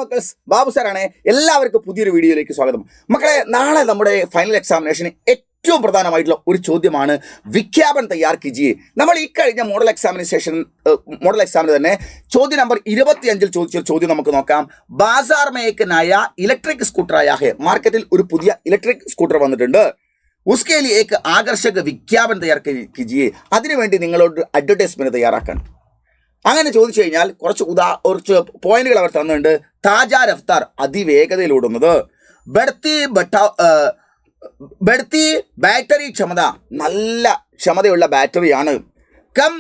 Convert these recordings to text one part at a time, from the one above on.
മക്കൾസ്, ബാബു സാറാണ്. എല്ലാവർക്കും പുതിയൊരു വീഡിയോയിലേക്ക് സ്വാഗതം. മക്കളെ, നാളെ നമ്മുടെ ഫൈനൽ എക്സാമിനേഷന് ഏറ്റവും പ്രധാനമായിട്ടുള്ള ഒരു ചോദ്യമാണ് വിജ്ഞാപൻ തയ്യാർ കീജിയെ. നമ്മൾ ഈ കഴിഞ്ഞ മോഡൽ എക്സാമിന് തന്നെ ചോദ്യം നമ്പർ 25 ചോദിച്ച ചോദ്യം നമുക്ക് നോക്കാം. ബാസാർ में एक नया इलेक्ट्रिक स्कूटर आया है. മാർക്കറ്റിൽ ഒരു പുതിയ ഇലക്ട്രിക് സ്കൂട്ടർ വന്നിട്ടുണ്ട്. उसके लिए एक आकर्षक विज्ञापन तैयार कीजिए. അതിനുവേണ്ടി നിങ്ങളോട് അഡ്വർടൈസ്മെന്റ് തയ്യാറാക്കാൻ. അങ്ങനെ ചോദിച്ചു കഴിഞ്ഞാൽ കുറച്ച് പോയിന്റുകൾ അവർ തന്നിട്ടുണ്ട്. താജ രഫ്താർ, അതിവേഗതയിലോടുന്നത്. ബഡ്തി ബാറ്ററി ക്ഷമത, നല്ല ക്ഷമതയുള്ള ബാറ്ററിയാണ്. കം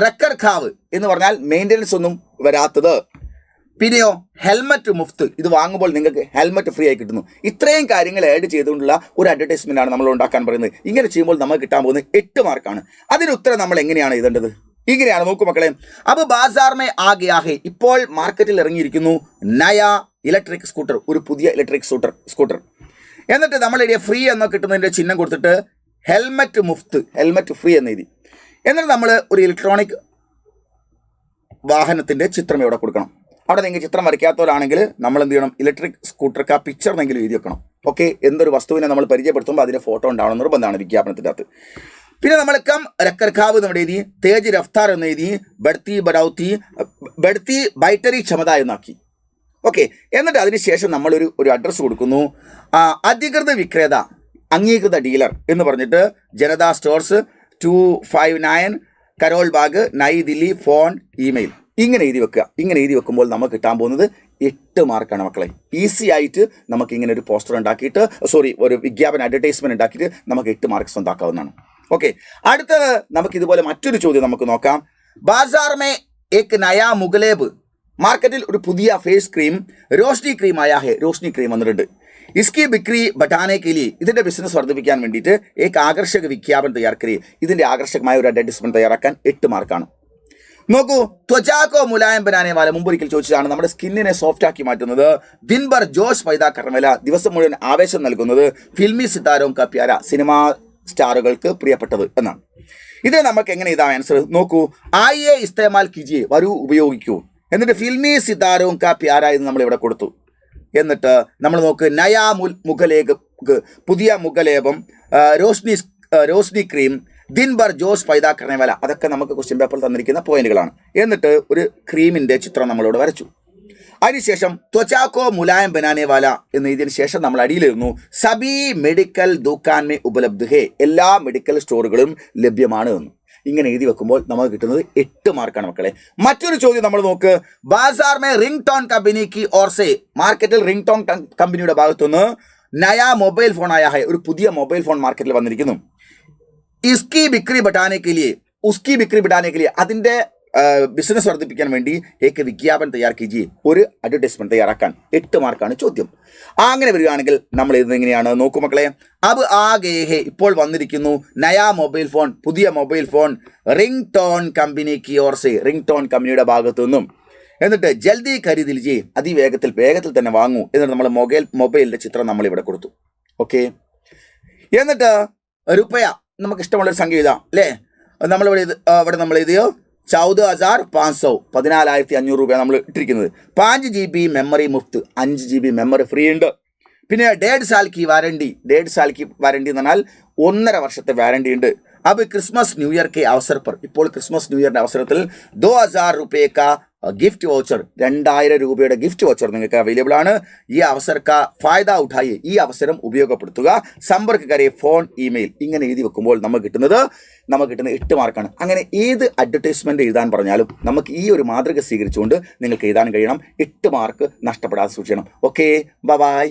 റക്കർ ഖാവ് എന്ന് പറഞ്ഞാൽ മെയിൻ്റനൻസ് ഒന്നും വരാത്തത്. പിന്നെയോ ഹെൽമറ്റ് മുഫ്ത്, ഇത് വാങ്ങുമ്പോൾ നിങ്ങൾക്ക് ഹെൽമറ്റ് ഫ്രീ ആയി കിട്ടുന്നു. ഇത്രയും കാര്യങ്ങൾ ആഡ് ചെയ്തുകൊണ്ടുള്ള ഒരു അഡ്വർടൈസ്മെന്റ് ആണ് നമ്മൾ ഉണ്ടാക്കാൻ പറയുന്നത്. ഇങ്ങനെ ചെയ്യുമ്പോൾ നമുക്ക് കിട്ടാൻ പോകുന്നത് 8 മാർക്കാണ്. അതിന് ഉത്തരം നമ്മൾ എങ്ങനെയാണ് എഴുതേണ്ടത്? ഇങ്ങനെയാണ്. നോക്കൂ മക്കളെ, അബ് ബാസാർ മേ ആ ഗയാ ഹെ, ഇപ്പോൾ മാർക്കറ്റിൽ ഇറങ്ങിയിരിക്കുന്നു നയ ഇലക്ട്രിക് സ്കൂട്ടർ, ഒരു പുതിയ ഇലക്ട്രിക് സ്കൂട്ടർ. എന്നിട്ട് നമ്മൾ എഴുതിയ ഫ്രീ എന്നോ കിട്ടുന്നതിൻ്റെ ചിഹ്നം കൊടുത്തിട്ട് ഹെൽമറ്റ് മുഫ്ത്, ഹെൽമറ്റ് ഫ്രീ എന്ന് എഴുതി. എന്നിട്ട് നമ്മൾ ഒരു ഇലക്ട്രോണിക് വാഹനത്തിൻ്റെ ചിത്രം ഇവിടെ കൊടുക്കണം. അവിടെ നിങ്ങൾ ചിത്രം വരയ്ക്കാത്തവരാണെങ്കിൽ നമ്മൾ എന്ത് ചെയ്യണം? ഇലക്ട്രിക് സ്കൂട്ടർക്ക് ആ പിക്ചർ എന്നെങ്കിലും എഴുതി വെക്കണം. ഓക്കെ, എന്തൊരു വസ്തുവിനെ നമ്മൾ പരിചയപ്പെടുത്തുമ്പോൾ അതിൻ്റെ ഫോട്ടോ ഉണ്ടാവണം നിർബന്ധമാണ് വിജ്ഞാപനത്തിൻ്റെ അകത്ത്. പിന്നെ നമ്മൾ കം രക്കർഖാവ് നമ്മുടെ എഴുതി, തേജ് രഫ്താർ എന്ന് എഴുതി, ബഡ്തി ബാറ്ററി ക്ഷമത എന്നാക്കി. ഓക്കെ, എന്നിട്ട് അതിനുശേഷം നമ്മളൊരു അഡ്രസ്സ് കൊടുക്കുന്നു. അധികൃത വിക്രേത, അംഗീകൃത ഡീലർ എന്ന് പറഞ്ഞിട്ട് ജനതാ സ്റ്റോഴ്സ് 259 കരോൾ ബാഗ്, നൈ ദില്ലി, ഫോൺ, ഇമെയിൽ. ഇങ്ങനെ എഴുതി വെക്കുക. ഇങ്ങനെ എഴുതി വെക്കുമ്പോൾ നമുക്ക് കിട്ടാൻ പോകുന്നത് 8 മാർക്കാണ് മക്കളെ. ഈസി ആയിട്ട് നമുക്ക് ഇങ്ങനെ ഒരു പോസ്റ്റർ ഉണ്ടാക്കിയിട്ട് ഒരു വിജ്ഞാപന അഡ്വർടൈസ്മെന്റ് ഉണ്ടാക്കിയിട്ട് നമുക്ക് 8 മാർക്ക് സ്വന്തമാക്കാവുന്നതാണ്. ഓക്കെ, അടുത്തത് നമുക്ക് ഇതുപോലെ മറ്റൊരു ചോദ്യം നമുക്ക് നോക്കാം. ബാസാർ മേ ഏക് നയാ മുഗലേബ്, മാർക്കറ്റിൽ ഒരു പുതിയ ഫേസ് ക്രീം റോഷ്നി ക്രീം ആയാ ഹെ, റോഷ്നി ക്രീം വന്നിട്ടുണ്ട്. ഇസ്കി ബിക്രി ബട്ടാനെ കെലി, ഇതിൻ്റെ ബിസിനസ് വർദ്ധിപ്പിക്കാൻ വേണ്ടിയിട്ട് ഏക് ആകർഷക വിജ്ഞാപൻ തയ്യാർ കരി, ഇതിൻ്റെ ആകർഷകമായ ഒരു അഡ്വർടൈസ്മെന്റ് തയ്യാറാക്കാൻ 8 മാർക്കാണ്. നോക്കൂ, ത്വചാക്കോ മുലായം ബനാനെ വാല, മുമ്പൊരിക്കൽ ചോദിച്ചതാണ്. നമ്മുടെ സ്കിന്നിനെ സോഫ്റ്റ് ആക്കി മാറ്റുന്നത്. ദിൻഭർ ജോഷ് പൈദാ കർമല, ദിവസം മുഴുവൻ ആവേശം നൽകുന്നത്. ഫിൽമി സിതാരോം കാ പ്യാര, സിനിമാ സ്റ്റാറുകൾക്ക് പ്രിയപ്പെട്ടത് എന്നാണ്. ഇത് നമുക്ക് എങ്ങനെ ഇതാ ആൻസർ നോക്കൂ. ആയിയെ ഇസ്തേമാൽ കീജിയെ, വരൂ ഉപയോഗിക്കൂ. എന്നിട്ട് ഫിൽമി സിതാരോം കാ പ്യാര എന്ന് നമ്മൾ ഇവിടെ കൊടുത്തു. എന്നിട്ട് നമ്മൾ നോക്ക്, നയാ മുഗലേബ്, പുതിയ മുഗലേബം, റോഷ്നി ക്രീം, ദിൻഭർ ജോഷ് പൈദാ കർണേവാല, അതൊക്കെ നമുക്ക് ക്വസ്റ്റ്യൻ പേപ്പറിൽ തന്നിരിക്കുന്ന പോയിന്റുകളാണ്. എന്നിട്ട് ഒരു ക്രീമിൻ്റെ ചിത്രം നമ്മളിവിടെ വരച്ചു. അതിനുശേഷം ത്വചാക്കോ മുലായം ബനാനേവാല എന്ന് എഴുതിയതിനു ശേഷം നമ്മൾ അടിയിലിരുന്നു സബി മെഡിക്കൽ ദുക്കാൻ മേ ഉപലബ്ധ ഹേ, എല്ലാ മെഡിക്കൽ സ്റ്റോറുകളും ലഭ്യമാണ് എന്ന്. ഇങ്ങനെ എഴുതി വെക്കുമ്പോൾ നമുക്ക് കിട്ടുന്നത് 8 മാർക്കാണ് മക്കളെ. മറ്റൊരു ചോദ്യം നമ്മൾ നോക്ക്. ബാസാർ മേ റിംഗ് ടോൺ കമ്പനിക്ക് ഓർസെ, മാർക്കറ്റിൽ റിംഗ് ടോൺ കമ്പനിയുടെ ഭാഗത്തുനിന്ന് നയാ മൊബൈൽ ഫോൺ ആയ ഹൈ, ഒരു പുതിയ മൊബൈൽ ഫോൺ മാർക്കറ്റിൽ വന്നിരിക്കുന്നു. ഇസ്കി ബിക്രി ബട്ടാനെ കെ ലിയെ, ഉസ്കി ബിക്രി ബട്ടാനെ കെ ലിയെ, അതിൻ്റെ ബിസിനസ് വർദ്ധിപ്പിക്കാൻ വേണ്ടി ഏക വിജ്ഞാപൻ തയ്യാർ കീജിയെ, ഒരു അഡ്വർടൈസ്മെന്റ് തയ്യാറാക്കാൻ 8 മാർക്കാണ് ചോദ്യം. അങ്ങനെ വരികയാണെങ്കിൽ നമ്മൾ ഇത് എങ്ങനെയാണ് നോക്കൂ മക്കളെ. അബ് ആ ഗയേ ഹെ, ഇപ്പോൾ വന്നിരിക്കുന്നു നയാ മൊബൈൽ ഫോൺ, പുതിയ mobile phone, ring tone company Ki or സെ, റിംഗ് ടോൺ കമ്പനിയുടെ ഭാഗത്തു നിന്നും. എന്നിട്ട് ജൽദി ഖരീദിൽ ജി, വേഗത്തിൽ തന്നെ വാങ്ങൂ. എന്നിട്ട് നമ്മൾ മൊബൈലിൻ്റെ ചിത്രം നമ്മൾ ഇവിടെ കൊടുത്തു. ഓക്കെ, എന്നിട്ട് റുപ്പയ, നമുക്ക് ഇഷ്ടമുള്ളൊരു സംഖ്യ എഴുതാം അല്ലേ. നമ്മൾ എഴുതിയോ 14,500, 14,500 രൂപ നമ്മൾ ഇട്ടിരിക്കുന്നത്. 5 GB memory Muft, 5 GB memory free ഉണ്ട്. പിന്നെ 1.5 साल की വാറണ്ടി, 1.5 साल की വാറണ്ടി എന്ന് പറഞ്ഞാൽ 1.5 വർഷത്തെ വാറണ്ടി ഉണ്ട്. अब क्रिसमस न्यू ईयर के अवसर पर, ഇപ്പോൾ ക്രിസ്മസ് ന്യൂ ഇയറിൻ്റെ അവസരത്തിൽ 2000 रुपये का ഗിഫ്റ്റ് വൗച്ചർ, 2000 രൂപയുടെ ഗിഫ്റ്റ് വൗച്ചർ നിങ്ങൾക്ക് അവൈലബിൾ ആണ്. ഈ അവസരക്ക ഫായദ ഉഠായി, ഈ അവസരം ഉപയോഗപ്പെടുത്തുക. സമ്പർക്കക്കാരെ ഫോൺ, ഇമെയിൽ. ഇങ്ങനെ എഴുതി വെക്കുമ്പോൾ നമുക്ക് കിട്ടുന്നത് 8 മാർക്കാണ്. അങ്ങനെ ഏത് അഡ്വർടൈസ്മെന്റ് എഴുതാൻ പറഞ്ഞാലും നമുക്ക് ഈ ഒരു മാതൃക സ്വീകരിച്ചുകൊണ്ട് നിങ്ങൾക്ക് എഴുതാൻ കഴിയണം. 8 മാർക്ക് നഷ്ടപ്പെടാതെ സൂക്ഷിക്കണം. Okay, by.